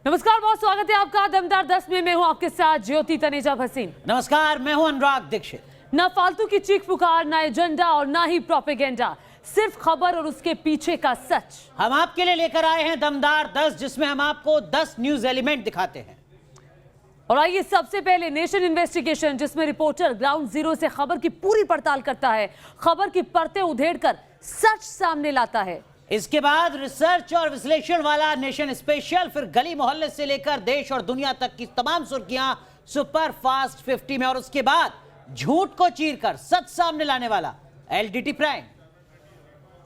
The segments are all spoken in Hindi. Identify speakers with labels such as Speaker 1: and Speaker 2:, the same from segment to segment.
Speaker 1: नमस्कार, बहुत स्वागत है आपका दमदार 10 में। मैं हूं आपके साथ ज्योति तनेजा भसीन।
Speaker 2: नमस्कार, मैं हूं अनुराग दीक्षित।
Speaker 1: ना फालतू की चीख पुकार, ना एजेंडा और ना ही प्रोपेगेंडा, सिर्फ खबर और उसके पीछे का सच।
Speaker 2: हम आपके लिए लेकर आए हैं दमदार 10, जिसमें हम आपको 10 न्यूज एलिमेंट दिखाते हैं।
Speaker 1: और आइए सबसे पहले नेशन इन्वेस्टिगेशन, जिसमें रिपोर्टर ग्राउंड जीरो से खबर की पूरी पड़ताल करता है, खबर की परतें उधेड़कर सच सामने लाता है।
Speaker 2: इसके बाद रिसर्च और विश्लेषण वाला नेशन स्पेशल, फिर गली मोहल्ले से लेकर देश और दुनिया तक की तमाम सुर्खियां सुपर फास्ट 50 में, और उसके बाद झूठ को चीरकर सच सामने लाने वाला एलडीटी प्राइम।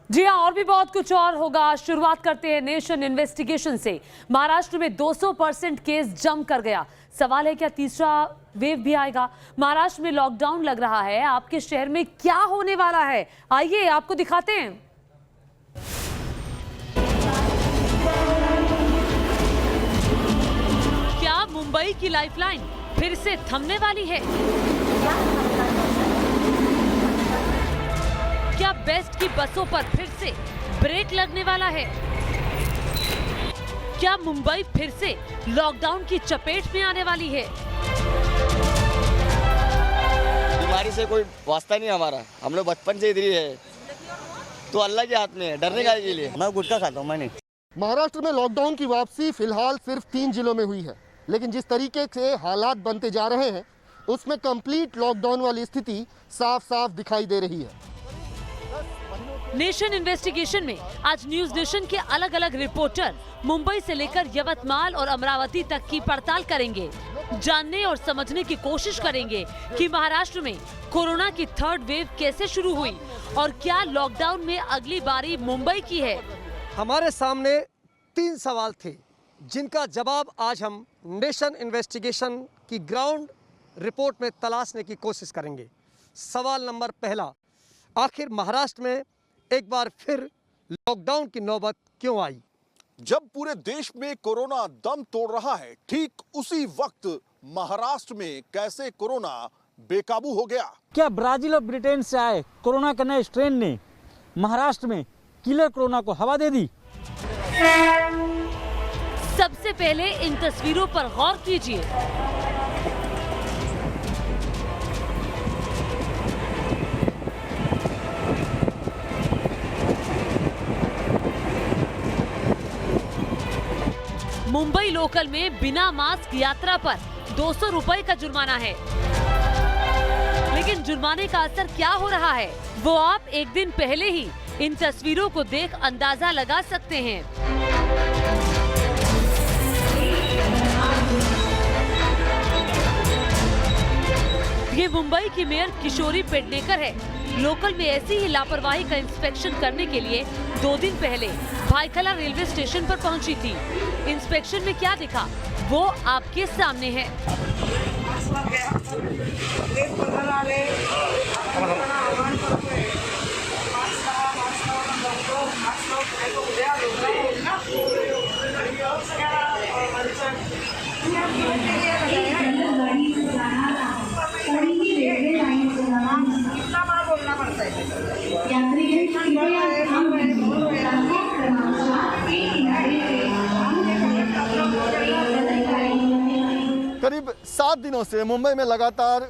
Speaker 1: जी हाँ, और भी बहुत कुछ और होगा। शुरुआत करते हैं नेशन इन्वेस्टिगेशन से। महाराष्ट्र में 200% केस जम कर गया। सवाल है, क्या तीसरा वेव भी आएगा? महाराष्ट्र में लॉकडाउन लग रहा है, आपके शहर में क्या होने वाला है, आइए आपको दिखाते हैं। क्या मुंबई की लाइफलाइन फिर से थमने वाली है? क्या बेस्ट की बसों पर फिर से ब्रेक लगने वाला है? क्या मुंबई फिर से लॉकडाउन की चपेट में आने वाली है?
Speaker 3: बीमारी से कोई वास्ता नहीं हमारा, हम लोग बचपन से इधर ही है, तो अल्लाह के हाथ में है, डरने का के लिए।
Speaker 4: मैं गुटखा खाता हूँ। मैंने
Speaker 5: महाराष्ट्र में लॉकडाउन की वापसी फिलहाल सिर्फ 3 जिलों में हुई है, लेकिन जिस तरीके से हालात बनते जा रहे हैं उसमें कंप्लीट लॉकडाउन वाली स्थिति साफ साफ दिखाई दे रही है।
Speaker 1: नेशन इन्वेस्टिगेशन में आज न्यूज नेशन के अलग अलग रिपोर्टर मुंबई से लेकर यवतमाल और अमरावती तक की पड़ताल करेंगे। जानने और समझने की कोशिश करेंगे कि महाराष्ट्र में कोरोना की थर्ड वेव कैसे शुरू हुई और क्या लॉकडाउन में अगली बारी मुंबई की है।
Speaker 6: हमारे सामने 3 सवाल थे, जिनका जवाब आज हम नेशन इन्वेस्टिगेशन की ग्राउंड रिपोर्ट में तलाशने की कोशिश करेंगे। सवाल नंबर पहला, आखिर महाराष्ट्र में एक बार फिर लॉकडाउन की नौबत क्यों आई?
Speaker 7: जब पूरे देश में कोरोना दम तोड़ रहा है, ठीक उसी वक्त महाराष्ट्र में कैसे कोरोना बेकाबू हो गया?
Speaker 4: क्या ब्राजील और ब्रिटेन से आए कोरोना के नए स्ट्रेन ने महाराष्ट्र में किलर कोरोना को हवा दे दी?
Speaker 1: सबसे पहले इन तस्वीरों पर गौर कीजिए। मुंबई लोकल में बिना मास्क यात्रा पर 200 रुपए का जुर्माना है। लेकिन जुर्माने का असर क्या हो रहा है, वो आप एक दिन पहले ही इन तस्वीरों को देख अंदाजा लगा सकते हैं। ये मुंबई की मेयर किशोरी पेडनेकर है। लोकल में ऐसी ही लापरवाही का इंस्पेक्शन करने के लिए 2 दिन पहले भायखला रेलवे स्टेशन पर पहुंची थी। इंस्पेक्शन में क्या दिखा, वो आपके सामने है।
Speaker 5: करीब 7 दिनों से मुंबई में लगातार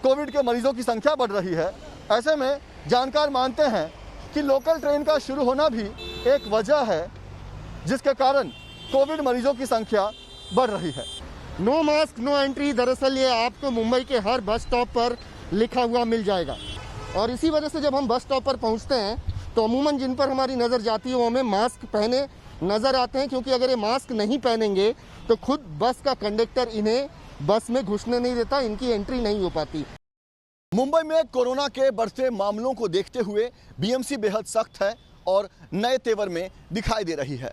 Speaker 5: कोविड के मरीजों की संख्या बढ़ रही है। ऐसे में जानकार मानते हैं कि लोकल ट्रेन का शुरू होना भी एक वजह है जिसके कारण कोविड मरीजों की संख्या बढ़ रही है। नो मास्क नो एंट्री, दरअसल ये आपको मुंबई के हर बस स्टॉप पर लिखा हुआ मिल जाएगा, और इसी वजह से जब हम बस स्टॉप पर पहुंचते हैं तो अमूमन जिन पर हमारी नज़र जाती है वो हमें मास्क पहने नज़र आते हैं, क्योंकि अगर ये मास्क नहीं पहनेंगे तो खुद बस का कंडक्टर इन्हें बस में घुसने नहीं देता, इनकी एंट्री नहीं हो पाती।
Speaker 8: मुंबई में कोरोना के बढ़ते मामलों को देखते हुए बीएमसी बेहद सख्त है और नए तेवर में दिखाई दे रही है।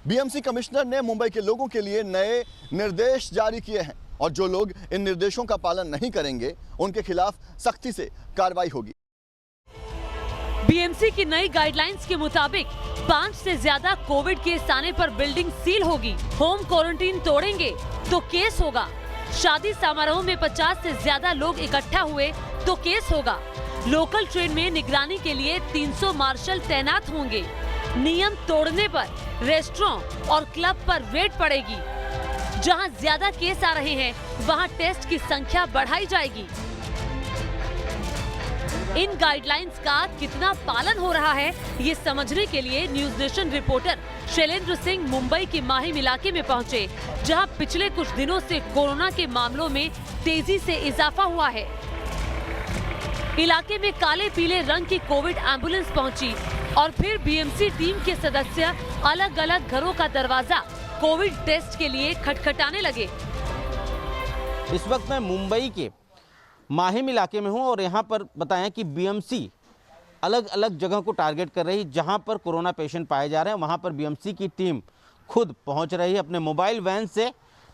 Speaker 8: बीएमसी कमिश्नर ने मुंबई के लोगों के लिए नए निर्देश जारी किए हैं, और जो लोग इन निर्देशों का पालन नहीं करेंगे उनके खिलाफ सख्ती से कार्रवाई होगी।
Speaker 1: बीएमसी की नई गाइडलाइंस के मुताबिक 5 से ज्यादा कोविड केस आने पर बिल्डिंग सील होगी। होम क्वारंटीन तोड़ेंगे तो केस होगा। शादी समारोह में 50 से ज्यादा लोग इकट्ठा हुए तो केस होगा। लोकल ट्रेन में निगरानी के लिए 300 मार्शल तैनात होंगे। नियम तोड़ने पर रेस्टोरेंट और क्लब पर रेड पड़ेगी। जहां ज्यादा केस आ रहे हैं वहां टेस्ट की संख्या बढ़ाई जाएगी। इन गाइडलाइंस का कितना पालन हो रहा है, ये समझने के लिए News Nation reporter Shailendra Singh Mumbai के माहिम इलाके में पहुंचे, जहां पिछले कुछ दिनों से कोरोना के मामलों में तेजी से इजाफा हुआ है। इलाके में काले पीले रंग की कोविड एम्बुलेंस पहुंची और फिर बीएमसी टीम के सदस्य अलग अलग घरों का दरवाजा कोविड टेस्ट के लिए खटखटाने लगे।
Speaker 9: इस वक्त मैं मुंबई के माहिम इलाके में हूं और यहां पर बताएं कि बीएमसी अलग अलग जगह को टारगेट कर रही, जहां पर कोरोना पेशेंट पाए जा रहे हैं वहां पर बीएमसी की टीम खुद पहुंच रही है, अपने मोबाइल वैन से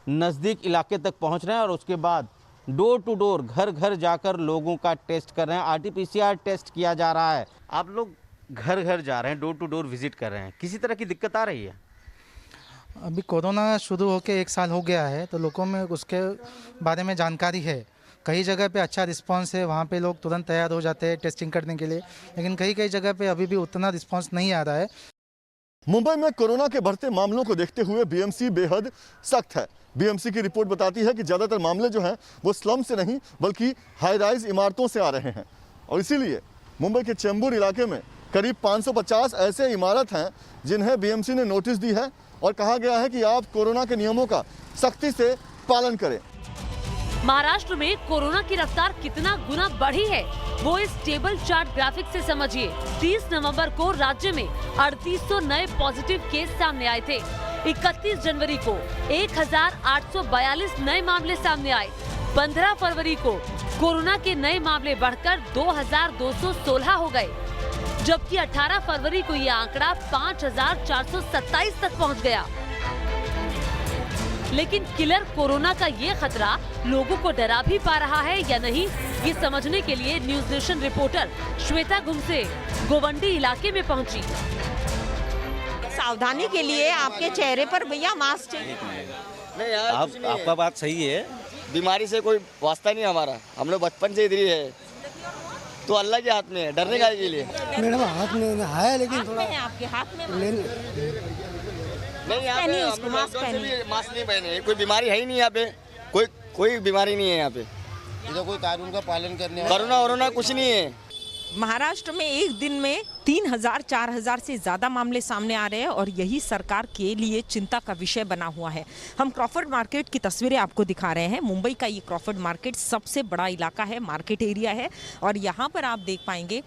Speaker 9: नज़दीक इलाके तक पहुंच रहे हैं और उसके बाद डोर टू डोर घर घर जाकर लोगों का टेस्ट कर रहे हैं। आरटीपीसीआर टेस्ट किया जा रहा है। आप लोग घर घर जा रहे हैं, डोर टू डोर विजिट कर रहे हैं, किसी तरह की दिक्कत आ रही है?
Speaker 10: अभी कोरोना शुरू होके 1 साल हो गया है तो लोगों में उसके बारे में जानकारी है। कई जगह पे अच्छा रिस्पांस है, वहाँ पे लोग तुरंत तैयार हो जाते हैं टेस्टिंग करने के लिए, लेकिन कई जगह पे अभी भी उतना रिस्पांस नहीं आ रहा है।
Speaker 8: मुंबई में कोरोना के बढ़ते मामलों को देखते हुए बीएमसी बेहद सख्त है। बीएमसी की रिपोर्ट बताती है कि ज़्यादातर मामले जो हैं वो स्लम से नहीं बल्कि हाई राइज इमारतों से आ रहे हैं और इसीलिए मुंबई के चेंबूर इलाके में करीब 550 ऐसे इमारत हैं जिन्हें बीएमसी ने नोटिस दी है और कहा गया है कि आप कोरोना के नियमों का सख्ती से पालन करें।
Speaker 1: महाराष्ट्र में कोरोना की रफ्तार कितना गुना बढ़ी है वो इस टेबल चार्ट ग्राफिक से समझिए। 30 नवंबर को राज्य में 3800 नए पॉजिटिव केस सामने आए थे। 31 जनवरी को 1842 नए मामले सामने आए। 15 फरवरी को कोरोना के नए मामले बढ़कर 2216 हो गए, जबकि 18 फरवरी को ये आंकड़ा 5427 तक पहुंच गया। लेकिन किलर कोरोना का ये खतरा लोगों को डरा भी पा रहा है या नहीं, ये समझने के लिए News Nation reporter Shweta Gumse Govandi इलाके में पहुंची।
Speaker 11: सावधानी के लिए आपके चेहरे पर भैया मास्क चाहिए।
Speaker 3: नहीं यार,
Speaker 9: आपका बात सही है,
Speaker 3: बीमारी से कोई वास्ता नहीं हमारा, हम लोग बचपन से इधर ही है, तो अल्लाह के हाथ में है, डरने का के लिए।
Speaker 10: मैडम हाथ में है लेकिन
Speaker 11: थोड़ा आपके हाथ में
Speaker 3: नहीं, यहाँ पे हम लोग लॉकडाउन से भी मास्क नहीं पहने, कोई बीमारी है ही नहीं यहाँ पे, कोई बीमारी नहीं है यहाँ पे,
Speaker 10: इधर कोई कानून का पालन करने
Speaker 3: कोरोना वोरोना कुछ नहीं है।
Speaker 11: महाराष्ट्र में एक दिन में 3000-4000 से ज़्यादा मामले सामने आ रहे हैं और यही सरकार के लिए चिंता का विषय बना हुआ है। हम क्रॉफर्ड मार्केट की तस्वीरें आपको दिखा रहे हैं। मुंबई का ये क्रॉफर्ड मार्केट सबसे बड़ा इलाका है, मार्केट एरिया है और यहाँ पर आप देख पाएंगे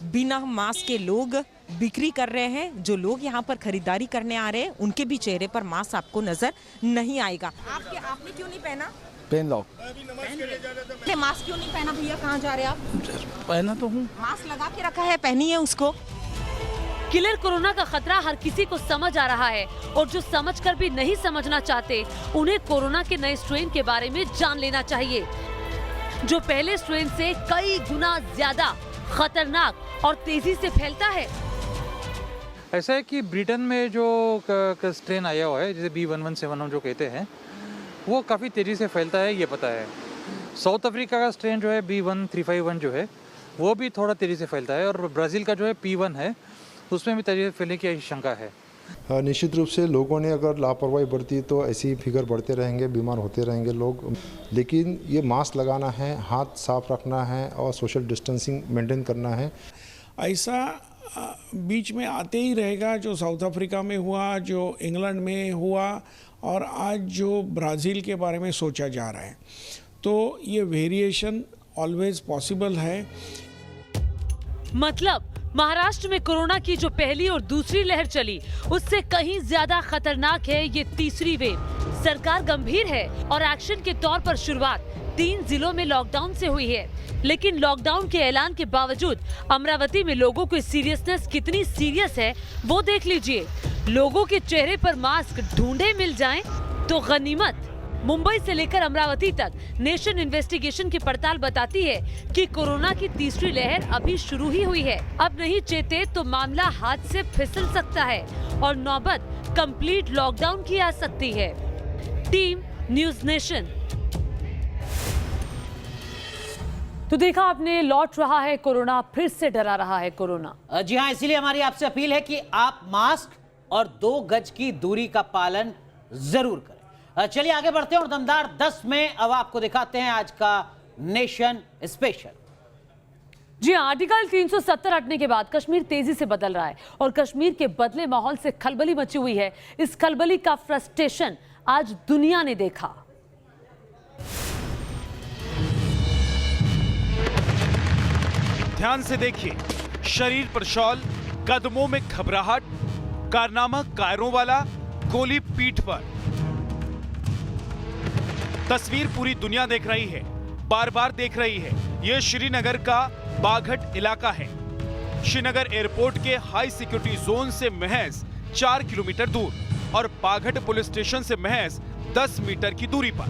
Speaker 11: बिना मास्क के लोग बिक्री कर रहे हैं। जो लोग यहाँ पर खरीदारी करने आ रहे हैं उनके भी चेहरे पर मास्क आपको नजर नहीं आएगा। आपने क्यों नहीं पहना?
Speaker 10: पहन लो।
Speaker 11: मास्क क्यों नहीं पहना भैया? कहाँ जा रहे हैं आप?
Speaker 10: पहना तो हूँ।
Speaker 11: मास्क लगा के रखा है, पहनिए उसको।
Speaker 1: किलर कोरोना का खतरा हर किसी को समझ आ रहा है और जो समझकर भी नहीं समझना चाहते उन्हें कोरोना के नए स्ट्रेन के बारे में जान लेना चाहिए, जो पहले स्ट्रेन से कई गुना ज्यादा खतरनाक और तेजी से फैलता है।
Speaker 12: ऐसा है कि ब्रिटेन में जो स्ट्रेन आया हुआ है जिसे B1171 हम जो कहते हैं वो काफ़ी तेज़ी से फैलता है, ये पता है। साउथ अफ्रीका का स्ट्रेन जो है B1351 जो है वो भी थोड़ा तेज़ी से फैलता है और ब्राज़ील का जो है P1 है उसमें भी तेज़ी से फैलने की शंका है।
Speaker 13: निश्चित रूप से लोगों ने अगर लापरवाही बरती तो ऐसी फिगर बढ़ते रहेंगे, बीमार होते रहेंगे लोग, लेकिन ये मास्क लगाना है, हाथ साफ रखना है और सोशल डिस्टेंसिंग मेंटेन करना है।
Speaker 14: ऐसा बीच में आते ही रहेगा, जो साउथ अफ्रीका में हुआ, जो इंग्लैंड में हुआ और आज जो ब्राज़ील के बारे में सोचा जा रहा है, तो ये वेरिएशन ऑलवेज पॉसिबल है।
Speaker 1: मतलब महाराष्ट्र में कोरोना की जो पहली और दूसरी लहर चली उससे कहीं ज्यादा खतरनाक है ये तीसरी वेव। सरकार गंभीर है और एक्शन के तौर पर शुरुआत 3 जिलों में लॉकडाउन से हुई है, लेकिन लॉकडाउन के ऐलान के बावजूद अमरावती में लोगों की सीरियसनेस कितनी सीरियस है वो देख लीजिए। लोगों के चेहरे पर मास्क ढूंढे मिल जाएं तो गनीमत। मुंबई से लेकर अमरावती तक नेशन इन्वेस्टिगेशन की पड़ताल बताती है कि कोरोना की तीसरी लहर अभी शुरू ही हुई है। अब नहीं चेते तो मामला हाथ से फिसल सकता है और नौबत कंप्लीट लॉकडाउन की आ सकती है। Team news nation. तो देखा आपने, लौट रहा है कोरोना, फिर से डरा रहा है कोरोना।
Speaker 2: जी हाँ, इसीलिए हमारी आपसे अपील है कि आप मास्क और 2 गज की दूरी का पालन जरूर करें। चलिए आगे बढ़ते हैं और दमदार 10 में अब आपको दिखाते हैं आज का नेशन स्पेशल।
Speaker 1: जी हाँ, आर्टिकल 370 हटने के बाद कश्मीर तेजी से बदल रहा है और कश्मीर के बदले माहौल से खलबली मची हुई है। इस खलबली का फ्रस्ट्रेशन आज दुनिया ने देखा।
Speaker 15: ध्यान से देखिए, शरीर पर शॉल, कदमों में घबराहट, कारनामा कायरों वाला, गोली पीठ पर। तस्वीर पूरी दुनिया देख रही है, बार बार देख रही है। यह श्रीनगर का बाघट इलाका है। श्रीनगर एयरपोर्ट के हाई सिक्योरिटी जोन से महज 4 किलोमीटर दूर और बाघट पुलिस स्टेशन से महज 10 मीटर की दूरी पर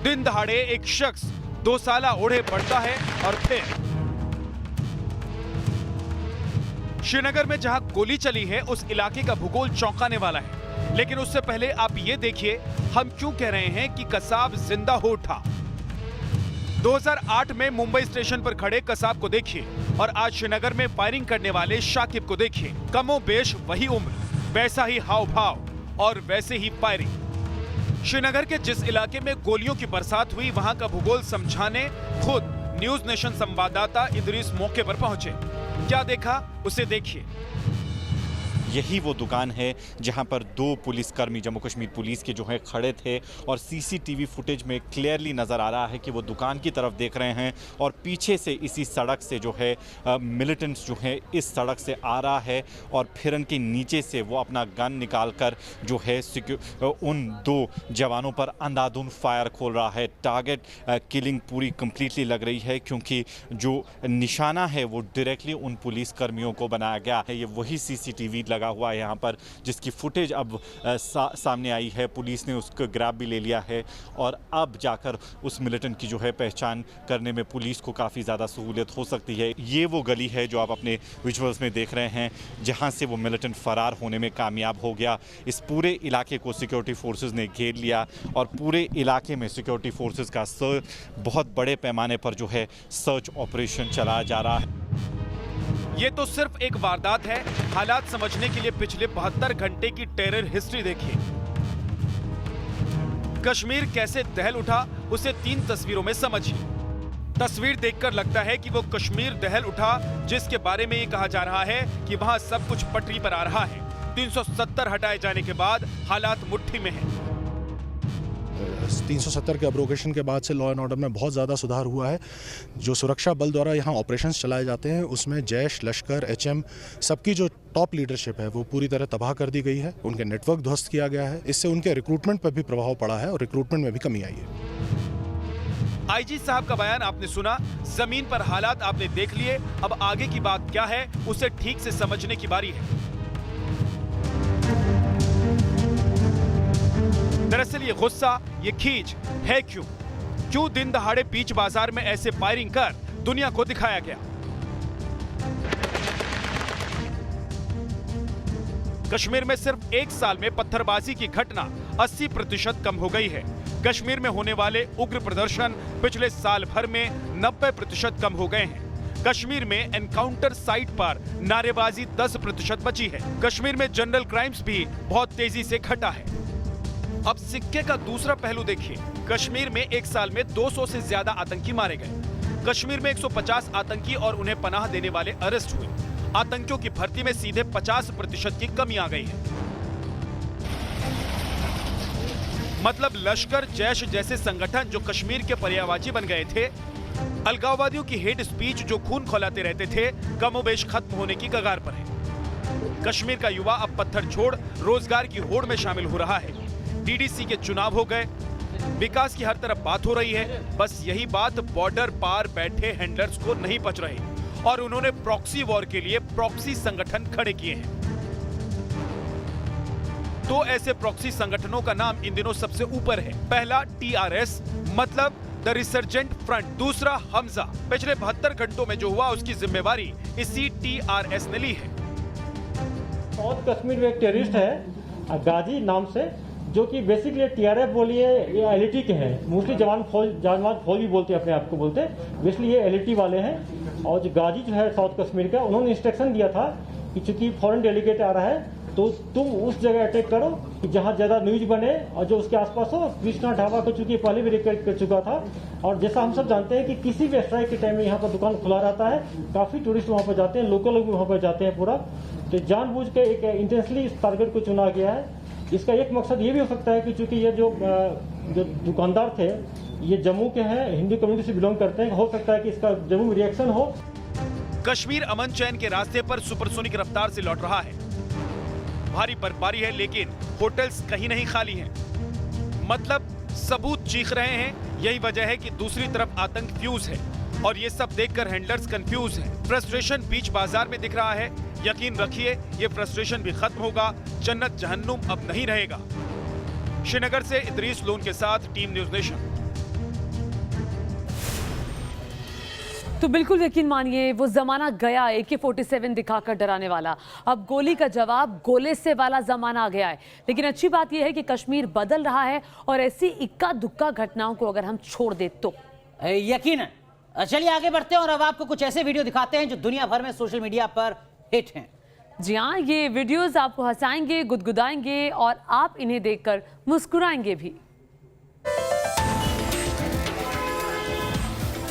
Speaker 15: दिन दहाड़े एक शख्स 2 साला ओढ़े पड़ता है और फिर श्रीनगर में जहां गोली चली है उस इलाके का भूगोल चौंकाने वाला है। लेकिन उससे पहले आप ये देखिए, हम क्यों कह रहे हैं कि कसाब जिंदा हो उठा। 2008 में मुंबई स्टेशन पर खड़े कसाब को देखिए और आज श्रीनगर में फायरिंग करने वाले शाकिब को देखिए। कमोबेश वही उम्र, वैसा ही हाव भाव और वैसे ही फायरिंग। श्रीनगर के जिस इलाके में गोलियों की बरसात हुई, वहां का भूगोल समझाने खुद न्यूज नेशन संवाददाता इदरीस मौके पर पहुंचे। क्या देखा उसे देखिए।
Speaker 16: यही वो दुकान है जहां पर 2 पुलिसकर्मी जम्मू कश्मीर पुलिस के जो है खड़े थे और सीसीटीवी फुटेज में क्लियरली नज़र आ रहा है कि वो दुकान की तरफ देख रहे हैं और पीछे से इसी सड़क से जो है मिलिटेंट्स जो है इस सड़क से आ रहा है और फिर उनके नीचे से वो अपना गन निकाल कर जो है उन 2 जवानों पर अंधाधुंध फायर खोल रहा है। टारगेट किलिंग पूरी कंप्लीटली लग रही है क्योंकि जो निशाना है वो डायरेक्टली उन पुलिसकर्मियों को बनाया गया है। ये वही सीसीटीवी लगा हुआ है यहाँ पर जिसकी फुटेज अब सामने आई है। पुलिस ने उसको ग्रैब भी ले लिया है और अब जाकर उस मिलिटेंट की जो है पहचान करने में पुलिस को काफ़ी ज़्यादा सहूलियत हो सकती है। ये वो गली है जो आप अपने विजुअल्स में देख रहे हैं जहाँ से वो मिलिटेंट फरार होने में कामयाब हो गया। इस पूरे इलाके को सिक्योरिटी फोर्सेस ने घेर लिया और पूरे इलाके में सिक्योरिटी फोर्सेस का बहुत बड़े पैमाने पर जो है सर्च ऑपरेशन चलाया जा रहा है।
Speaker 15: ये तो सिर्फ एक वारदात है। हालात समझने के लिए पिछले 72 घंटे की टेरर हिस्ट्री देखिए। कश्मीर कैसे दहल उठा उसे 3 तस्वीरों में समझिए। तस्वीर देखकर लगता है कि वो कश्मीर दहल उठा जिसके बारे में ये कहा जा रहा है कि वहां सब कुछ पटरी पर आ रहा है। 370 हटाए जाने के बाद हालात मुट्ठी में हैं।
Speaker 17: 370 के अब्रोगेशन के बाद से लॉ एंड ऑर्डर में बहुत ज़्यादा सुधार हुआ है। जो सुरक्षा बल द्वारा यहाँ ऑपरेशंस चलाए जाते हैं उसमें जैश, लश्कर, HM सबकी जो टॉप लीडरशिप है वो पूरी तरह तबाह कर दी गई है। उनके नेटवर्क ध्वस्त किया गया है। इससे उनके रिक्रूटमेंट पर भी प्रभाव पड़ा है और रिक्रूटमेंट में भी कमी आई है।
Speaker 15: आईजी साहब का बयान आपने सुना, जमीन पर हालात आपने देख लिए। अब आगे की बात क्या है उसे ठीक से समझने की बारी है। दरअसल ये गुस्सा, ये खींच है क्यों दिन दहाड़े बीच बाजार में ऐसे फायरिंग कर दुनिया को दिखाया गया। कश्मीर में सिर्फ 1 साल में पत्थरबाजी की घटना 80% कम हो गई है। कश्मीर में होने वाले उग्र प्रदर्शन पिछले साल भर में 90% कम हो गए हैं। कश्मीर में एनकाउंटर साइट पर नारेबाजी 10% बची है। कश्मीर में जनरल क्राइम्स भी बहुत तेजी से घटा है। अब सिक्के का दूसरा पहलू देखिए। कश्मीर में 1 साल में 200 से ज्यादा आतंकी मारे गए। कश्मीर में 150 आतंकी और उन्हें पनाह देने वाले अरेस्ट हुए। आतंकियों की भर्ती में सीधे 50% की कमी आ गई है। मतलब लश्कर, जैश जैसे संगठन जो कश्मीर के पर्यायवाची बन गए थे, अलगाववादियों की हेट स्पीच जो खून खौलाते रहते थे, कमोबेश खत्म होने की कगार पर है। कश्मीर का युवा अब पत्थर छोड़ रोजगार की होड़ में शामिल हो रहा है। डीडीसी के चुनाव हो गए, विकास की हर तरफ बात हो रही है। बस यही बात बॉर्डर पार बैठे हैंडलर्स को नहीं पच रही और उन्होंने प्रॉक्सी वॉर के लिए प्रॉक्सी संगठन खड़े किए हैं। तो ऐसे प्रॉक्सी संगठनों का नाम इन दिनों सबसे ऊपर है। पहला TRS मतलब द रिसर्जेंट फ्रंट, दूसरा हमजा। पिछले 72 घंटों में जो हुआ उसकी जिम्मेवारी इसी TRS ने ली है।
Speaker 18: साउथ कश्मीर में एक टेररिस्ट है गाजी नाम से, जो कि बेसिकली TRF बोलिए ये LAT के हैं। मोस्टली जवान फौज भी बोलते हैं, अपने आप को बोलते हैं। बेसिकली ये LAT वाले हैं। और जो गाजी जो है साउथ कश्मीर का, उन्होंने इंस्ट्रक्शन दिया था कि चूंकि फॉरेन डेलीगेट आ रहा है तो तुम उस जगह अटैक करो कि जहाँ ज़्यादा न्यूज बने और जो उसके आसपास हो। कृष्णा ढाबा को चूंकि पहले भी रिकॉर्ड कर चुका था, और जैसा हम सब जानते हैं कि किसी भी स्ट्राइक के टाइम में यहाँ पर दुकान खुला रहता है, काफ़ी टूरिस्ट वहाँ पर जाते हैं, लोकल लोग भी वहाँ पर जाते हैं पूरा। तो जानबूझ के एक इंटेंसली इस टारगेट को चुना गया है। इसका एक मकसद ये भी हो सकता है कि चूंकि ये जो दुकानदार थे ये जम्मू के हैं, हिंदू कम्युनिटी से बिलोंग करते हैं, हो सकता है कि इसका जम्मू में रिएक्शन हो।
Speaker 15: कश्मीर अमन चैन के रास्ते पर सुपरसोनिक रफ्तार से लौट रहा है। भारी बर्फबारी है लेकिन होटल्स कहीं नहीं खाली हैं। मतलब सबूत चीख रहे हैं। यही वजह है कि दूसरी तरफ आतंक फ्यूज है और ये सब देखकर हैंडलर्स कंफ्यूज हैं। फ्रस्ट्रेशन बीच बाजार में दिख रहा है। यकीन रखिए ये फ्रस्ट्रेशन भी खत्म होगा। जन्नत जहन्नुम अब नहीं रहेगा। श्रीनगर से इदरीस लोन के साथ टीम न्यूज़ नेशन।
Speaker 1: तो बिल्कुल यकीन मानिए वो जमाना गया AK-47 दिखाकर डराने वाला। अब गोली का जवाब गोले से वाला जमाना आ गया है। लेकिन अच्छी बात यह है कि कश्मीर बदल रहा है और ऐसी इक्का दुक्का घटनाओं को अगर हम छोड़ दे तो
Speaker 2: यकीनन। चलिए आगे बढ़ते हैं और अब आपको कुछ ऐसे वीडियो दिखाते हैं जो दुनिया भर में सोशल मीडिया पर हिट हैं।
Speaker 1: जी हाँ, ये वीडियोस आपको हंसाएंगे, गुदगुदाएंगे और आप इन्हें देखकर मुस्कुराएंगे भी।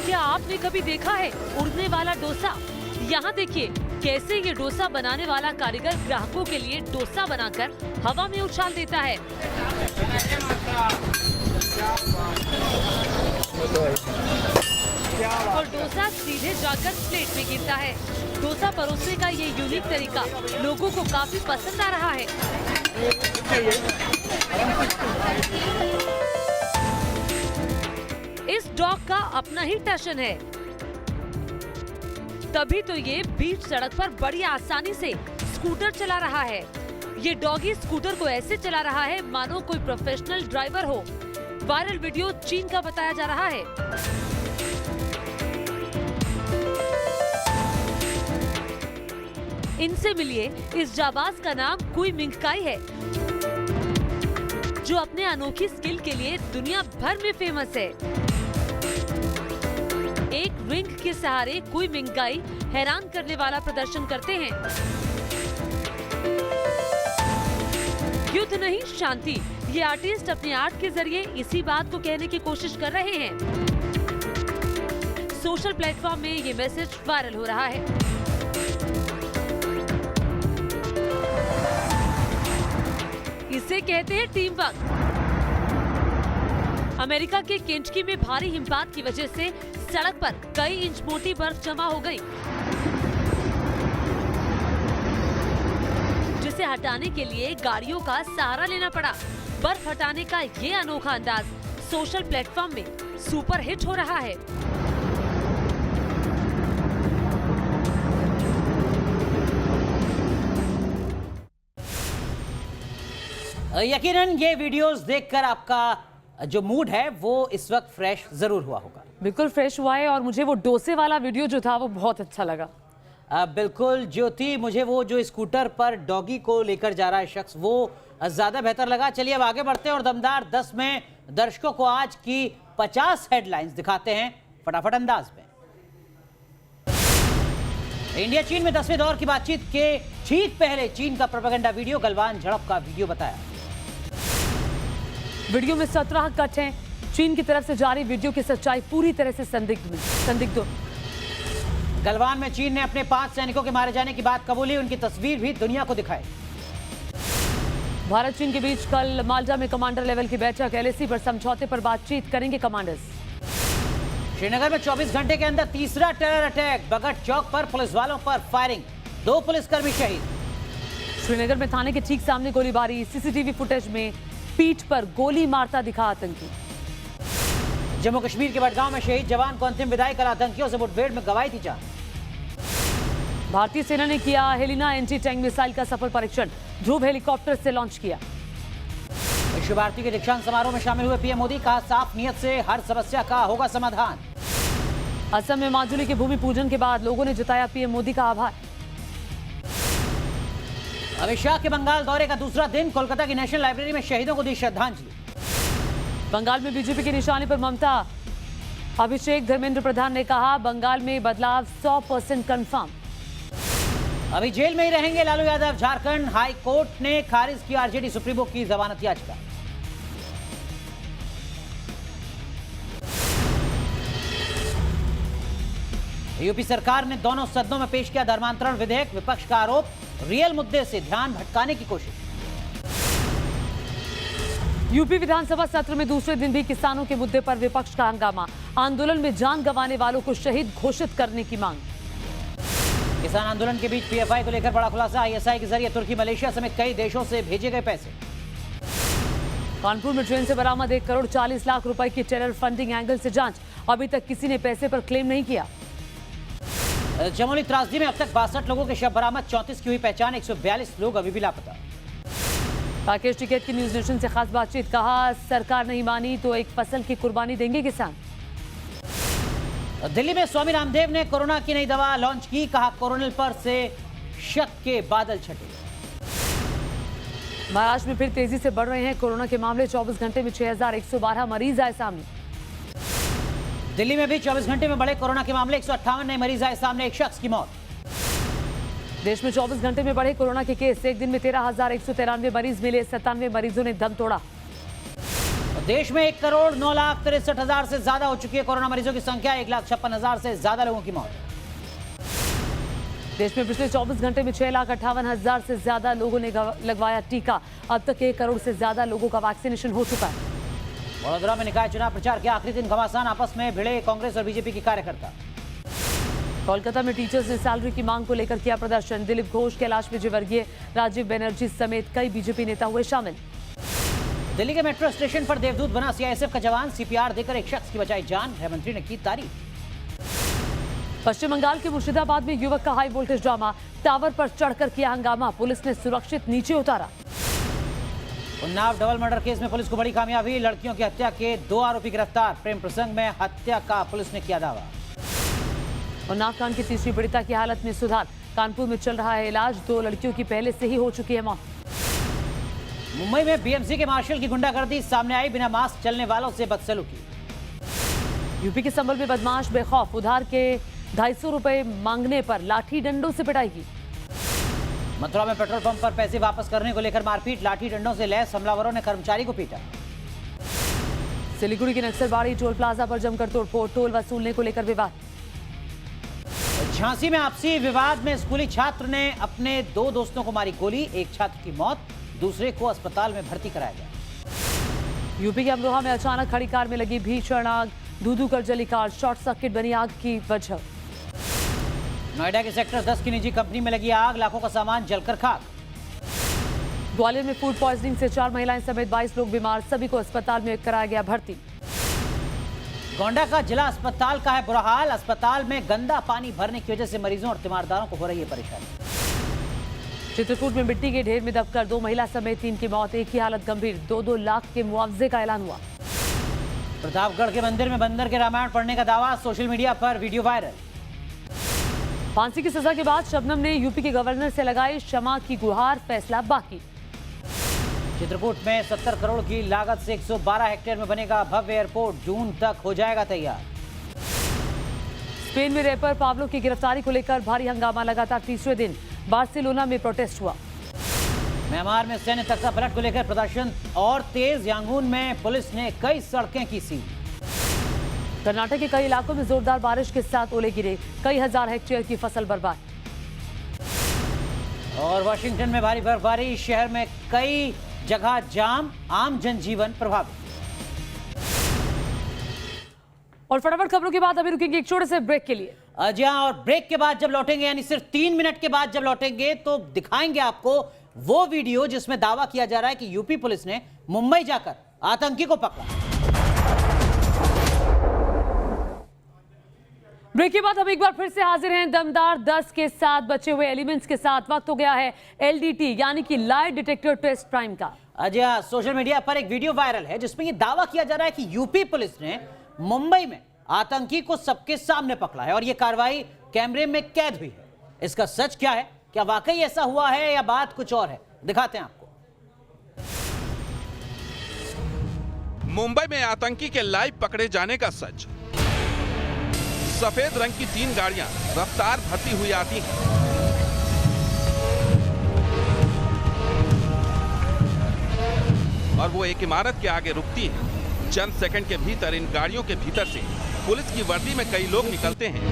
Speaker 1: क्या आपने कभी देखा है उड़ने वाला डोसा? यहाँ देखिए कैसे ये डोसा बनाने वाला कारीगर ग्राहकों के लिए डोसा बनाकर हवा में उछाल देता है। और डोसा सीधे जाकर प्लेट में गिरता है। डोसा परोसने का ये यूनिक तरीका लोगों को काफी पसंद आ रहा है। इस डॉग का अपना ही टशन है, तभी तो ये बीच सड़क पर बड़ी आसानी से स्कूटर चला रहा है। ये डॉगी स्कूटर को ऐसे चला रहा है मानो कोई प्रोफेशनल ड्राइवर हो। वायरल वीडियो चीन का बताया जा रहा है। इनसे मिलिए, इस जाबाज का नाम कुई मिंगकाई है जो अपने अनोखी स्किल के लिए दुनिया भर में फेमस है। एक रिंग के सहारे कुई मिंगकाई हैरान करने वाला प्रदर्शन करते हैं। युद्ध नहीं शांति, ये आर्टिस्ट अपने आर्ट के जरिए इसी बात को कहने की कोशिश कर रहे हैं। सोशल प्लेटफॉर्म में ये मैसेज वायरल हो रहा है। इसे कहते हैं टीम वर्क। अमेरिका के केंटकी में भारी हिमपात की वजह से सड़क पर कई इंच मोटी बर्फ जमा हो गई, जिसे हटाने के लिए गाड़ियों का सहारा लेना पड़ा। बर्फ हटाने का ये अनोखा अंदाज सोशल प्लेटफॉर्म में सुपर हिट हो रहा है।
Speaker 2: यकीनन ये वीडियोस देखकर आपका जो मूड है वो इस वक्त फ्रेश जरूर हुआ होगा।
Speaker 1: बिल्कुल फ्रेश हुआ है और मुझे वो डोसे वाला वीडियो जो था वो बहुत अच्छा लगा।
Speaker 2: बिल्कुल ज्योति, मुझे वो जो स्कूटर पर डॉगी को लेकर जा रहा है शख्स वो ज्यादा बेहतर लगा। चलिए अब आगे बढ़ते हैं और दमदार 10 में दर्शकों को आज की 50 हेडलाइंस दिखाते हैं फटाफट अंदाज में। इंडिया चीन में 10वें दौर की बातचीत के ठीक पहले चीन का प्रोपेगेंडा वीडियो गलवान झड़प का वीडियो बताया।
Speaker 1: वीडियो में 17 कट हैं। चीन की तरफ से जारी वीडियो की सच्चाई पूरी तरह से संदिग्ध।
Speaker 2: गलवान में चीन ने अपने 5 सैनिकों के मारे जाने की बात कबूली, उनकी तस्वीर भी दुनिया को दिखाई।
Speaker 1: भारत चीन के बीच कल माल्टा में कमांडर लेवल की बैठक, LAC पर समझौते पर बातचीत करेंगे कमांडर्स।
Speaker 2: श्रीनगर में 24 घंटे के अंदर तीसरा टेरर अटैक, बगट चौक पर पुलिस वालों पर फायरिंग, 2 पुलिसकर्मी शहीद।
Speaker 1: श्रीनगर में थाने के ठीक सामने गोलीबारी, CCTV फुटेज में पीठ पर गोली मारता दिखा आतंकी।
Speaker 2: जम्मू कश्मीर के बडगांव में शहीद जवान को अंतिम विदाई, कर आतंकियों से मुठभेड़ में गंवाई थी जान।
Speaker 1: भारतीय सेना ने किया हेलिना एंटी टैंक मिसाइल का सफल परीक्षण, ध्रुव हेलीकॉप्टर से लॉन्च किया।
Speaker 2: विश्व भारती के दीक्षांत समारोह में शामिल हुए PM मोदी, कहा साफ नियत से हर समस्या का होगा समाधान।
Speaker 1: असम में माजुली के भूमि पूजन के बाद लोगों ने जताया PM मोदी का आभार।
Speaker 2: अमित शाह के बंगाल दौरे का दूसरा दिन, कोलकाता की नेशनल लाइब्रेरी में शहीदों को दी श्रद्धांजलि।
Speaker 1: बंगाल में बीजेपी के निशाने पर ममता, अभिषेक धर्मेंद्र प्रधान ने कहा बंगाल में बदलाव 100% कंफर्म।
Speaker 2: अभी जेल में ही रहेंगे लालू यादव। झारखंड हाई कोर्ट ने खारिज की आरजेडी सुप्रीमो की जमानत याचिका। यूपी सरकार ने दोनों सदनों में पेश किया धर्मांतरण विधेयक। विपक्ष का आरोप, रियल मुद्दे से ध्यान भटकाने की कोशिश।
Speaker 1: यूपी विधानसभा सत्र में दूसरे दिन भी किसानों के मुद्दे पर विपक्ष का हंगामा। आंदोलन में जान गंवाने वालों को शहीद घोषित करने की मांग।
Speaker 2: किसान आंदोलन के बीच पीएफआई को लेकर बड़ा खुलासा। आईएसआई के जरिए तुर्की, मलेशिया समेत कई देशों से भेजे गए पैसे।
Speaker 1: कानपुर में ट्रेन से बरामद 1 करोड़ 40 लाख रुपए की टेरर फंडिंग एंगल से जांच। अभी तक किसी ने पैसे पर क्लेम नहीं किया।
Speaker 2: चमोली त्रासदी में अब तक 62 लोगों के शव बरामद। 34 की हुई पहचान। 142 लोग अभी भी लापता।
Speaker 1: राकेश टिकैत की न्यूज नेशन से खास बातचीत। कहा, सरकार नहीं मानी तो एक फसल की कुर्बानी देंगे किसान।
Speaker 2: दिल्ली में स्वामी रामदेव ने कोरोना की नई दवा लॉन्च की। कहा, कोरोनिल पर से शक के बादल छटे।
Speaker 1: महाराष्ट्र में फिर तेजी से बढ़ रहे हैं कोरोना के मामले। 24 घंटे में 6112 मरीज आए सामने।
Speaker 2: दिल्ली में भी 24 घंटे में बढ़े कोरोना के मामले। 158 नए मरीज आए सामने। एक शख्स की मौत।
Speaker 1: देश में 24 घंटे में बढ़े कोरोना के केस। एक दिन में 13,193 मरीज मिले। 97 मरीजों ने दम तोड़ा।
Speaker 2: देश में 1 करोड़ 9,63,000 से ज्यादा हो चुकी है कोरोना मरीजों की संख्या। 1,56,000 से ज्यादा लोगों की मौत।
Speaker 1: देश में पिछले 24 घंटे में 6,58,000 से ज्यादा लोगों ने लगवाया टीका। अब तक 1 करोड़ से ज्यादा लोगों का वैक्सीनेशन हो चुका है।
Speaker 2: वडोदरा में निकाय चुनाव प्रचार के आखिरी दिन घमासान। आपस में भिड़े कांग्रेस और बीजेपी के कार्यकर्ता।
Speaker 1: कोलकाता में टीचर्स ने सैलरी की मांग को लेकर किया प्रदर्शन। दिलीप घोष, कैलाश विजयवर्गीय, राजीव बनर्जी समेत कई बीजेपी नेता हुए शामिल।
Speaker 2: दिल्ली के मेट्रो स्टेशन पर देवदूत बना सीआईएसएफ का जवान। सीपीआर देकर एक शख्स की बचाई जान। गृह मंत्री ने की तारीफ।
Speaker 1: पश्चिम बंगाल के मुर्शिदाबाद में युवक का हाई वोल्टेज ड्रामा। टावर पर चढ़कर किया हंगामा। पुलिस ने सुरक्षित नीचे उतारा।
Speaker 2: उन्नाव डबल मर्डर केस में पुलिस को बड़ी कामयाबी। लड़कियों की हत्या के 2 आरोपी गिरफ्तार। प्रेम प्रसंग में हत्या का पुलिस ने किया दावा।
Speaker 1: उन्नाव कांड की तीसरी पीड़िता की हालत में सुधार। कानपुर में चल रहा है इलाज। 2 लड़कियों की पहले से ही हो चुकी है मौत।
Speaker 2: मुंबई में बीएमसी के मार्शल की गुंडागर्दी सामने आई। बिना मास्क चलने वालों से बदसलूकी।
Speaker 1: यूपी के संभल में बदमाश बेखौफ उधार के 250 रुपए मांगने पर लाठी डंडों से पिटाई की।
Speaker 2: मथुरा में पेट्रोल पंप पर पैसे वापस करने को लेकर मारपीट। लाठी डंडों से लैस हमलावरों ने कर्मचारी को पीटा।
Speaker 1: सिलीगुड़ी के नक्सलबाड़ी टोल प्लाजा पर जमकर तोड़फोड़। टोल वसूलने को लेकर विवाद।
Speaker 2: झांसी में आपसी विवाद में स्कूली छात्र ने अपने 2 दोस्तों को मारी गोली। एक छात्र की मौत, दूसरे को अस्पताल में भर्ती कराया गया।
Speaker 1: यूपी के अमरोहा में अचानक खड़ी कार में लगी भीषण आग। धू-धू कर जली कार। शॉर्ट सर्किट बनी आग की वजह।
Speaker 2: नोएडा के सेक्टर 10 की निजी कंपनी में लगी आग। लाखों का सामान जलकर खाक।
Speaker 1: ग्वालियर में फूड पॉइजनिंग से 4 महिलाएं समेत 22 लोग बीमार। सभी को अस्पताल में कराया गया भर्ती।
Speaker 2: गोंडा का जिला अस्पताल का है बुरा हाल। अस्पताल में गंदा पानी भरने की वजह से मरीजों और तीमारदारों को हो रही है परेशानी।
Speaker 1: चित्रकूट में मिट्टी के ढेर में दबकर 2 महिला समेत 3 की मौत। एक की हालत गंभीर। 2-2 लाख के मुआवजे का ऐलान हुआ।
Speaker 2: प्रतापगढ़ के मंदिर में बंदर के रामायण पढ़ने का दावा। सोशल मीडिया पर वीडियो वायरल।
Speaker 1: फांसी की सजा के बाद शबनम ने यूपी के गवर्नर से लगाई क्षमा की गुहार। फैसला बाकी।
Speaker 2: चित्रकूट में 70 करोड़ की लागत से 112 हेक्टेयर में बनेगा भव्य एयरपोर्ट। जून तक हो जाएगा तैयार।
Speaker 1: स्पेन में रैपर पाब्लो की गिरफ्तारी को लेकर भारी हंगामा लगातार तीसरे दिन। बार्सिलोना में प्रोटेस्ट हुआ।
Speaker 2: म्यांमार में सैन्य तख्ता पलट को लेकर प्रदर्शन और तेज। यांगून में पुलिस ने कई सड़कें की सील।
Speaker 1: कर्नाटक के कई इलाकों में जोरदार बारिश के साथ ओले गिरे। कई हजार हेक्टेयर की फसल बर्बाद।
Speaker 2: और वाशिंगटन में भारी बर्फबारी। शहर में कई जगह जाम। आम जनजीवन प्रभावित।
Speaker 1: और फटाफट खबरों के बाद अभी रुकेंगे एक छोटे से ब्रेक के लिए।
Speaker 2: जी हाँ, और ब्रेक के बाद जब लौटेंगे, यानी सिर्फ 3 मिनट के बाद जब लौटेंगे, तो दिखाएंगे आपको वो वीडियो जिसमें दावा किया जा रहा है कि यूपी पुलिस ने मुंबई जाकर आतंकी को पकड़ा।
Speaker 1: ब्रेक के बाद हम एक बार फिर से हाजिर हैं दमदार 10 के साथ, बचे हुए एलिमेंट्स के साथ। वक्त हो गया है LDT यानी कि लाई डिटेक्टर टेस्ट प्राइम का।
Speaker 2: अजय, सोशल मीडिया पर एक वीडियो वायरल है जिसमें यह दावा किया जा रहा है कि यूपी पुलिस ने मुंबई में आतंकी को सबके सामने पकड़ा है और यह कार्रवाई कैमरे में कैद हुई है। इसका सच क्या है? क्या वाकई ऐसा हुआ है या बात कुछ और है? दिखाते हैं आपको।
Speaker 19: मुंबई में आतंकी के लाइव पकड़े जाने का सच। सफेद रंग की 3 गाड़ियां रफ्तार भरती हुई आती हैं। वो एक इमारत के आगे रुकती है। चंद सेकंड के भीतर इन गाड़ियों के भीतर से पुलिस की वर्दी में कई लोग निकलते हैं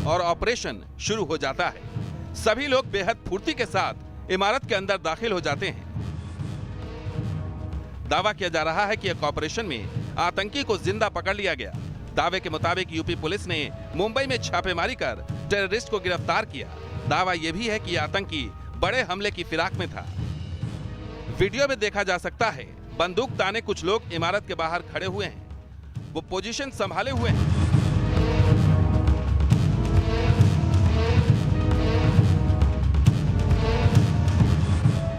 Speaker 19: और ऑपरेशन शुरू हो जाता है। सभी लोग बेहद फुर्ती के साथ इमारत के अंदर दाखिल हो जाते हैं। दावा किया जा रहा है कि एक ऑपरेशन में आतंकी को जिंदा पकड़ लिया गया। दावे के मुताबिक यूपी पुलिस ने मुंबई में छापेमारी कर टेररिस्ट को गिरफ्तार किया। दावा यह भी है कि आतंकी बड़े हमले की फिराक में था। वीडियो में देखा जा सकता है बंदूक ताने कुछ लोग इमारत के बाहर खड़े हुए हैं। वो पोजीशन संभाले हुए हैं।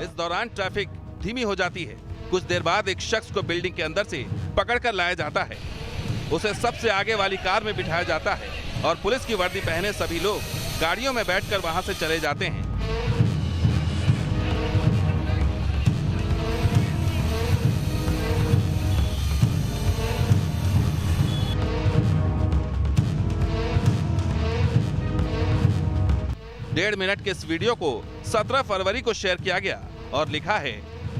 Speaker 19: इस दौरान ट्रैफिक धीमी हो जाती है। कुछ देर बाद एक शख्स को बिल्डिंग के अंदर से पकड़कर लाया जाता है। उसे सबसे आगे वाली कार में बिठाया जाता है और पुलिस की वर्दी पहने सभी लोग गाड़ियों में बैठकर वहां से चले जाते हैं। डेढ़ मिनट के इस वीडियो को 17 फरवरी को शेयर किया गया और लिखा है,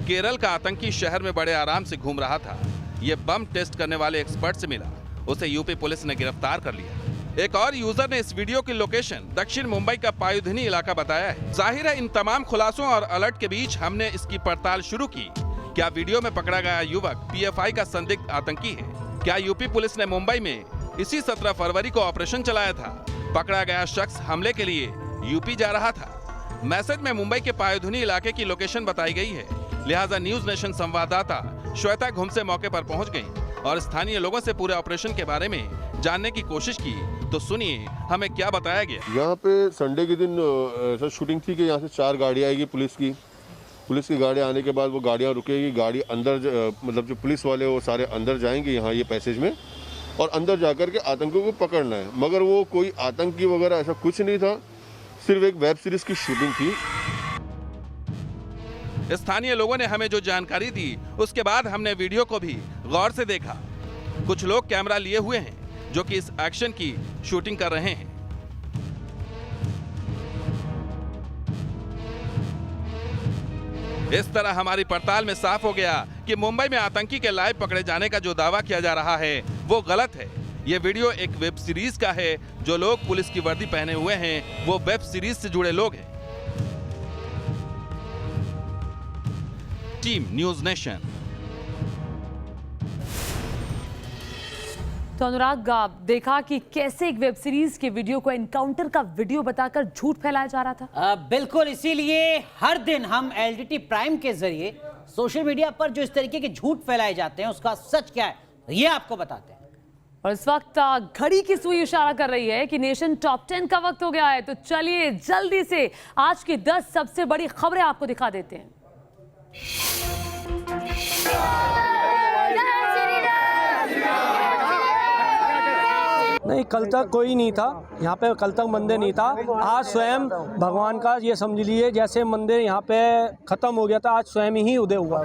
Speaker 19: केरल का आतंकी शहर में बड़े आराम से घूम रहा था। ये बम टेस्ट करने वाले एक्सपर्ट से मिला। उसे यूपी पुलिस ने गिरफ्तार कर लिया। एक और यूजर ने इस वीडियो की लोकेशन दक्षिण मुंबई का पायुधनी इलाका बताया है। जाहिर है इन तमाम खुलासों और अलर्ट के बीच हमने इसकी पड़ताल शुरू की। क्या वीडियो में पकड़ा गया युवक पीएफआई का संदिग्ध आतंकी है? क्या यूपी पुलिस ने मुंबई में इसी 17 फरवरी को ऑपरेशन चलाया था? पकड़ा गया शख्स हमले के लिए यूपी जा रहा था। मैसेज में मुंबई के पायुधनी इलाके की लोकेशन बताई गई है। लिहाजा न्यूज नेशन संवाददाता श्वेता घुमसे मौके पर पहुंच गईं और स्थानीय लोगों से पूरे ऑपरेशन के बारे में जानने की कोशिश की। तो सुनिए हमें क्या बताया गया।
Speaker 20: यहाँ पे संडे के दिन ऐसा शूटिंग थी कि यहाँ से 4 गाड़ी आएगी पुलिस की गाड़ी आने के बाद वो गाड़ियाँ रुकेगी। गाड़ी अंदर मतलब जो पुलिस वाले वो सारे अंदर जाएंगे यहाँ ये पैसेज में और अंदर जाकर के आतंकियों को पकड़ना है। मगर वो कोई आतंकी वगैरह ऐसा कुछ नहीं था, सिर्फ एक वेब सीरीज की शूटिंग थी।
Speaker 19: स्थानीय लोगों ने हमें जो जानकारी दी उसके बाद हमने वीडियो को भी गौर से देखा। कुछ लोग कैमरा लिए हुए हैं जो कि इस एक्शन की शूटिंग कर रहे हैं। इस तरह हमारी पड़ताल में साफ हो गया कि मुंबई में आतंकी के लाइव पकड़े जाने का जो दावा किया जा रहा है वो गलत है। ये वीडियो एक वेब सीरीज का है। जो लोग पुलिस की वर्दी पहने हुए हैं वो वेब सीरीज से जुड़े लोग हैं। Team news nation.
Speaker 1: तो अनुराग, देखा कि कैसे एक वेब सीरीज के वीडियो को एनकाउंटर का वीडियो बताकर झूठ फैलाया जा रहा था।
Speaker 2: बिल्कुल, इसीलिए हर दिन हम एलटीटी प्राइम के जरिए सोशल मीडिया पर जो इस तरीके के झूठ फैलाए जाते हैं उसका सच क्या है ये आपको बताते हैं।
Speaker 1: और इस वक्त घड़ी की सुई इशारा कर रही है कि नेशन टॉप 10 का वक्त हो गया है। तो चलिए जल्दी से आज की 10 सबसे बड़ी खबरें आपको दिखा देते हैं।
Speaker 18: नहीं, कल तक कोई नहीं था यहाँ पे, कल तक मंदिर नहीं था। आज स्वयं भगवान का ये समझ लीजिए जैसे मंदिर यहाँ पे खत्म हो गया था, आज स्वयं ही उदय हुआ।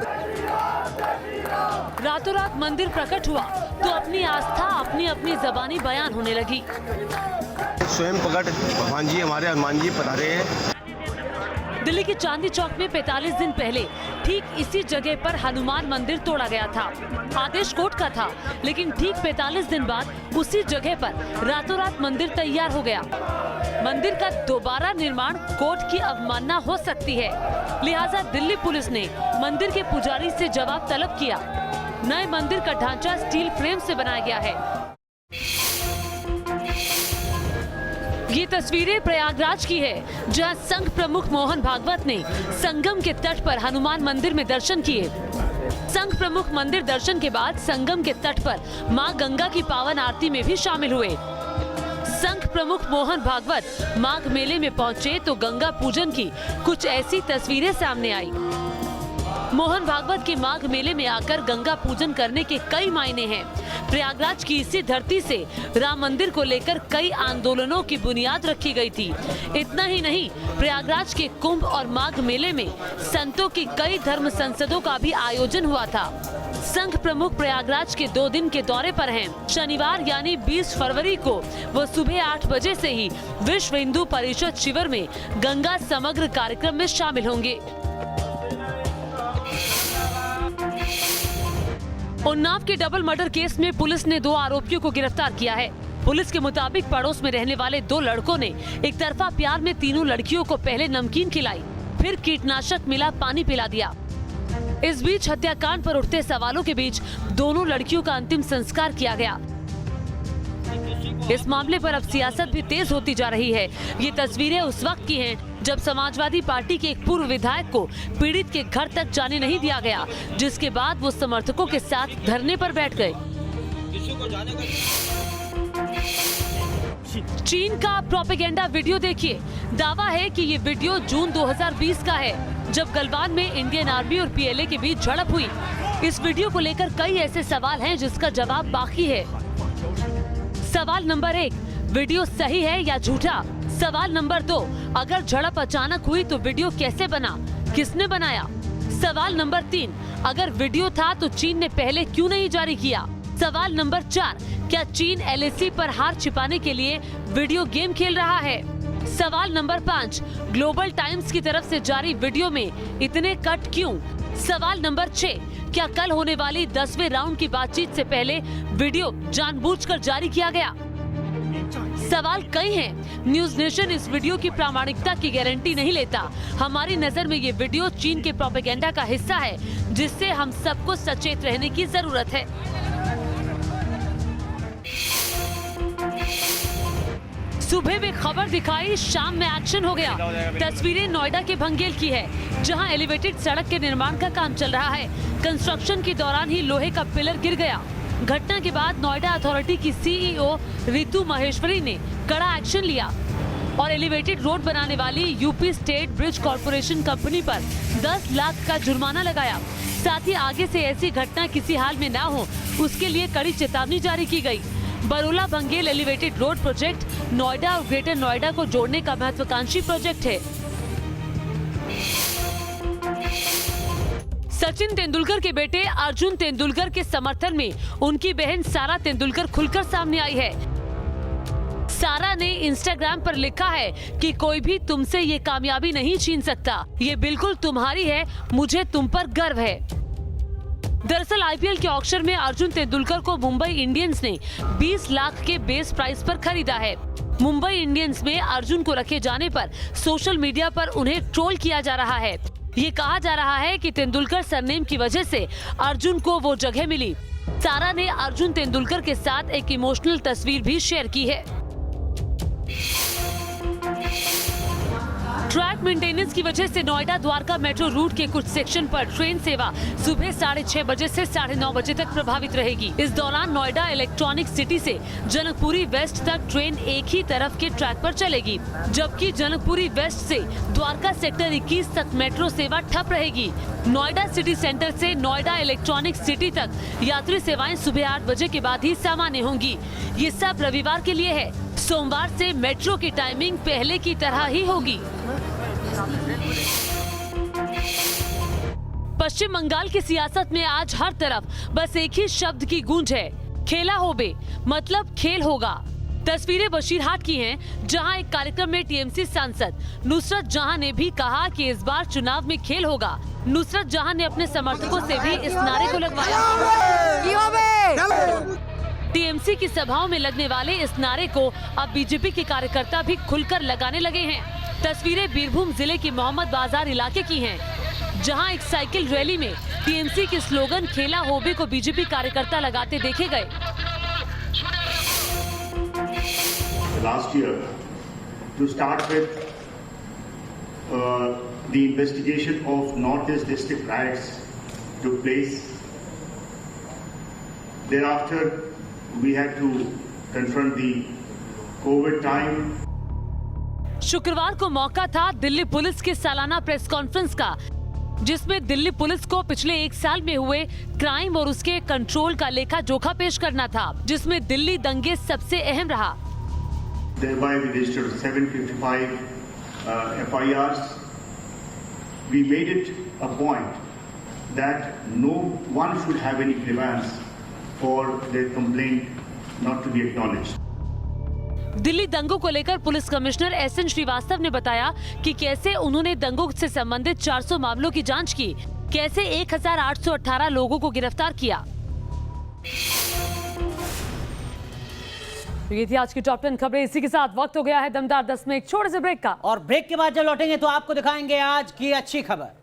Speaker 1: रातों रात मंदिर प्रकट हुआ तो अपनी आस्था अपनी अपनी जबानी बयान होने लगी।
Speaker 21: स्वयं प्रकट भगवान जी हमारे हनुमान जी पधारे हैं।
Speaker 1: दिल्ली के चांदनी चौक में 45 दिन पहले ठीक इसी जगह पर हनुमान मंदिर तोड़ा गया था। आदेश कोर्ट का था, लेकिन ठीक 45 दिन बाद उसी जगह पर रातों रात मंदिर तैयार हो गया। मंदिर का दोबारा निर्माण कोर्ट की अवमानना हो सकती है, लिहाजा दिल्ली पुलिस ने मंदिर के पुजारी से जवाब तलब किया। नए मंदिर का ढांचा स्टील फ्रेम से बनाया गया है। ये तस्वीरें प्रयागराज की है, जहां संघ प्रमुख मोहन भागवत ने संगम के तट पर हनुमान मंदिर में दर्शन किए। संघ प्रमुख मंदिर दर्शन के बाद संगम के तट पर मां गंगा की पावन आरती में भी शामिल हुए। संघ प्रमुख मोहन भागवत माघ मेले में पहुंचे तो गंगा पूजन की कुछ ऐसी तस्वीरें सामने आई। मोहन भागवत के माघ मेले में आकर गंगा पूजन करने के कई मायने हैं। प्रयागराज की इसी धरती से राम मंदिर को लेकर कई आंदोलनों की बुनियाद रखी गई थी। इतना ही नहीं, प्रयागराज के कुंभ और माघ मेले में संतों की कई धर्म संसदों का भी आयोजन हुआ था। संघ प्रमुख प्रयागराज के 2 दिन के दौरे पर हैं। शनिवार यानी 20 फरवरी को वो सुबह 8 बजे से ही विश्व हिंदू परिषद शिविर में गंगा समग्र कार्यक्रम में शामिल होंगे। उन्नाव के डबल मर्डर केस में पुलिस ने 2 आरोपियों को गिरफ्तार किया है। पुलिस के मुताबिक पड़ोस में रहने वाले 2 लड़कों ने एक तरफा प्यार में तीनों लड़कियों को पहले नमकीन खिलाई, फिर कीटनाशक मिला पानी पिला दिया। इस बीच हत्याकांड पर उठते सवालों के बीच दोनों लड़कियों का अंतिम संस्कार किया गया। इस मामले पर अब सियासत भी तेज होती जा रही है। ये तस्वीरें उस वक्त की हैं जब समाजवादी पार्टी के एक पूर्व विधायक को पीड़ित के घर तक जाने नहीं दिया गया, जिसके बाद वो समर्थकों के साथ धरने पर बैठ गए। चीन का प्रोपेगेंडा वीडियो देखिए। दावा है कि ये वीडियो जून 2020 का है, जब गलवान में इंडियन आर्मी और पीएलए के बीच झड़प हुई। इस वीडियो को लेकर कई ऐसे सवाल हैं जिसका जवाब बाकी है। सवाल नंबर 1, वीडियो सही है या झूठा? सवाल नंबर 2, अगर झड़प अचानक हुई तो वीडियो कैसे बना, किसने बनाया? सवाल नंबर 3, अगर वीडियो था तो चीन ने पहले क्यों नहीं जारी किया? सवाल नंबर 4, क्या चीन एलएसी पर हार छिपाने के लिए वीडियो गेम खेल रहा है? सवाल नंबर 5, ग्लोबल टाइम्स की तरफ से जारी वीडियो में इतने कट क्यों? सवाल नंबर 6, क्या कल होने वाली 10वें राउंड की बातचीत से पहले वीडियो जानबूझकर जारी किया गया? सवाल कई हैं। न्यूज नेशन इस वीडियो की प्रामाणिकता की गारंटी नहीं लेता। हमारी नजर में ये वीडियो चीन के प्रोपेगेंडा का हिस्सा है, जिससे हम सबको सचेत रहने की जरूरत है। सुबह में खबर दिखाई, शाम में एक्शन हो गया। तस्वीरें नोएडा के भंगेल की है, जहां एलिवेटेड सड़क के निर्माण का काम चल रहा है। कंस्ट्रक्शन के दौरान ही लोहे का पिलर गिर गया। घटना के बाद नोएडा अथॉरिटी की सीईओ रितु महेश्वरी ने कड़ा एक्शन लिया और एलिवेटेड रोड बनाने वाली UP state bridge corporation company पर 10 लाख का जुर्माना लगाया। साथ ही आगे से ऐसी घटना किसी हाल में ना हो, उसके लिए कड़ी चेतावनी जारी की गई। Barola Bangel elevated road project Noida और ग्रेटर नोएडा को जोड़ने का महत्वाकांक्षी प्रोजेक्ट है। सचिन तेंदुलकर के बेटे अर्जुन तेंदुलकर के समर्थन में उनकी बहन सारा तेंदुलकर खुलकर सामने आई है। सारा ने इंस्टाग्राम पर लिखा है कि कोई भी तुमसे ये कामयाबी नहीं छीन सकता, ये बिल्कुल तुम्हारी है, मुझे तुम पर गर्व है। दरअसल आईपीएल के ऑक्शन में अर्जुन तेंदुलकर को मुंबई इंडियंस ने 20 लाख के बेस प्राइस पर खरीदा है। मुंबई इंडियंस में अर्जुन को रखे जाने पर सोशल मीडिया पर उन्हें ट्रोल किया जा रहा है। ये कहा जा रहा है कि तेंदुलकर सरनेम की वजह से अर्जुन को वो जगह मिली। सारा ने अर्जुन तेंदुलकर के साथ एक इमोशनल तस्वीर भी शेयर की है। ट्रैक मेंटेनेंस की वजह से नोएडा द्वारका मेट्रो रूट के कुछ सेक्शन पर ट्रेन सेवा सुबह 6:30 बजे से 9:30 बजे तक प्रभावित रहेगी। इस दौरान नोएडा इलेक्ट्रॉनिक सिटी से जनकपुरी वेस्ट तक ट्रेन एक ही तरफ के ट्रैक पर चलेगी, जबकि जनकपुरी वेस्ट से द्वारका सेक्टर 21 तक मेट्रो सेवा ठप रहेगी। नोएडा सिटी सेंटर से नोएडा इलेक्ट्रॉनिक सिटी तक यात्री सेवाएं सुबह 8 बजे के बाद ही सामान्य होंगी। ये सब रविवार के लिए है। सोमवार से मेट्रो की टाइमिंग पहले की तरह ही होगी। पश्चिम बंगाल की सियासत में आज हर तरफ बस एक ही शब्द की गूंज है, खेला होबे, मतलब खेल होगा। तस्वीरें बशीरहाट की हैं, जहां एक कार्यक्रम में टीएमसी सांसद नुसरत जहां ने भी कहा कि इस बार चुनाव में खेल होगा। नुसरत जहां ने अपने समर्थकों से भी इस नारे को लगवाया। टीएमसी की सभाओं में लगने वाले इस नारे को अब बीजेपी के कार्यकर्ता भी खुलकर लगाने लगे हैं। तस्वीरें बीरभूम जिले के मोहम्मद बाजार इलाके की हैं, जहां एक साइकिल रैली में टीएमसी के स्लोगन खेला होबे को बीजेपी कार्यकर्ता लगाते देखे गए।
Speaker 6: Last year, to start with the investigation of Northeast district riots took place. Thereafter, we had to confront the COVID time.
Speaker 1: शुक्रवार को मौका था दिल्ली पुलिस के सालाना प्रेस कॉन्फ्रेंस का, जिसमें दिल्ली पुलिस को पिछले 1 साल में हुए क्राइम और उसके कंट्रोल का लेखा जोखा पेश करना था, जिसमें दिल्ली दंगे सबसे अहम रहा।
Speaker 6: Thereby we registered 755 FIRs. We made it a point that no one should have any grievance for their complaint not to be acknowledged.
Speaker 1: Delhi दंगों को लेकर पुलिस कमिश्नर एसएन श्रीवास्तव ने बताया कि कैसे उन्होंने दंगों से संबंधित 400 मामलों की जांच की, कैसे 1818 लोगों को गिरफ्तार किया। तो ये थी आज की टॉप 10 खबरें। इसी के साथ वक्त हो गया है दमदार 10 में एक छोटे से ब्रेक का,
Speaker 2: और ब्रेक के बाद जब लौटेंगे तो आपको दिखाएंगे आज की अच्छी खबर।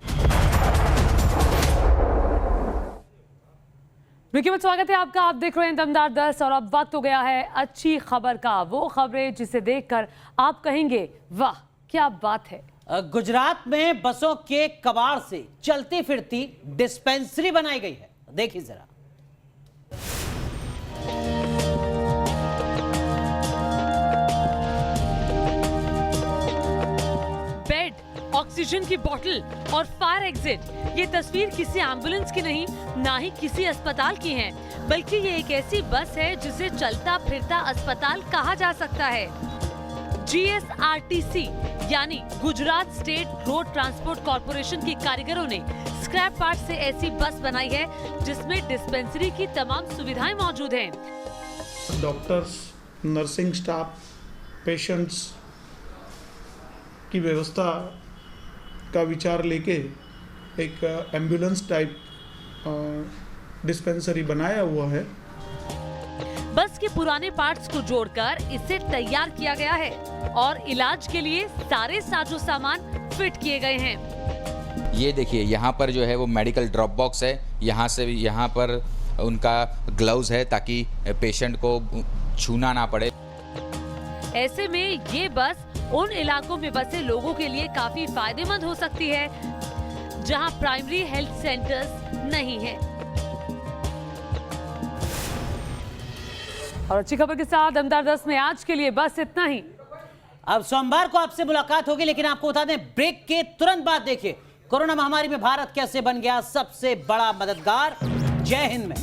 Speaker 1: ब्रेक में स्वागत है आपका। आप देख रहे हैं दमदार 10 और अब वक्त हो गया है अच्छी खबर का। वो खबरें जिसे देखकर आप कहेंगे वाह क्या बात है।
Speaker 2: गुजरात में बसों के कबाड़ से चलती फिरती डिस्पेंसरी बनाई गई है, देखिए जरा।
Speaker 1: बेड, ऑक्सीजन की बोतल और फायर एग्जिट, ये तस्वीर किसी एम्बुलेंस की नहीं, ना ही किसी अस्पताल की है, बल्कि ये एक ऐसी बस है जिसे चलता फिरता अस्पताल कहा जा सकता है। GSRTC यानी Gujarat state road transport corporation के कारीगरों ने स्क्रैप पार्ट से ऐसी बस बनाई है जिसमें डिस्पेंसरी की तमाम सुविधाएं मौजूद हैं।
Speaker 14: डॉक्टर्स, नर्सिंग स्टाफ, पेशेंट्स की व्यवस्था का विचार लेके एक एम्बुलेंस टाइप डिस्पेंसरी बनाया हुआ है।
Speaker 1: बस के पुराने पार्ट्स को जोड़कर इसे तैयार किया गया है और इलाज के लिए सारे साजो सामान फिट किए गए हैं।
Speaker 7: ये देखिए यहाँ पर जो है वो मेडिकल ड्रॉप बॉक्स है, यहाँ से यहाँ पर उनका ग्लव्स है ताकि पेशेंट को छूना ना पड़े।
Speaker 1: ऐसे में ये बस उन इलाकों में बसे लोगों के लिए काफी फायदेमंद हो सकती है जहां प्राइमरी हेल्थ सेंटर्स नहीं है। और अच्छी खबर के साथ दमदार 10 में आज के लिए बस इतना ही।
Speaker 2: अब सोमवार को आपसे मुलाकात होगी, लेकिन आपको बता दें ब्रेक के तुरंत बाद देखिए कोरोना महामारी में भारत कैसे बन गया सबसे बड़ा मददगार। जय हिंद में